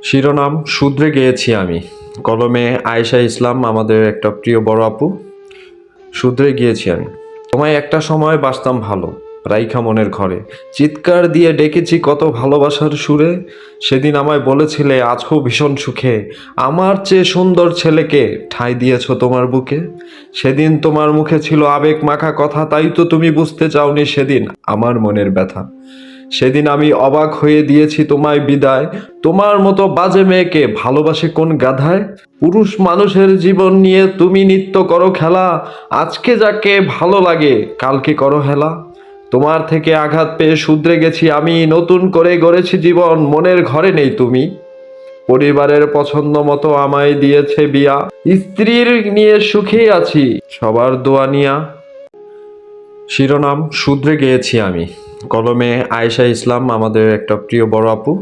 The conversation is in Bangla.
শিরোনাম শুধরে গিয়েছি আমি। কলমে আয়েশা ইসলাম, আমাদের একটা প্রিয় বড় আপু। শুধরে গিয়েছি আমি। তোমায় একটা সময় বাসতাম ভালো, রাইখা মনের ঘরে চিৎকার দিয়ে ডেকেছি কত ভালোবাসার সুরে। সেদিন আমায় বলেছিলে আছো ভীষণ সুখে, আমার চেয়ে সুন্দর ছেলেকে ঠাঁই দিয়েছ তোমার বুকে। সেদিন তোমার মুখে ছিল আবেগ মাখা কথা, তাই তো তুমি বুঝতে চাওনি সেদিন আমার মনের ব্যথা। সেদিন আমি অবাক হয়ে দিয়েছি তোমায় বিদায়। তোমার মতো বাজে মেয়েকে ভালোবাসে কোন গাধায়? পুরুষ মানুষের জীবন নিয়ে তুমি নিত্য করো খেলা, আজকে যাকে ভালো লাগে কালকে করো হেলা। তোমার থেকে আঘাত পেয়ে শুধরে গেছি আমি, নতুন করে গড়েছি জীবন, মনের ঘরে নেই তুমি। পরিবারের পছন্দ মতো আমায় দিয়েছে বিয়া, স্ত্রীর নিয়ে সুখেই আছি সবার দোয়া নিয়া। শিরোনাম শুধরে গিয়েছি আমি। কলমে আয়েশা ইসলাম, আমাদের একটা প্রিয় বড় আপু।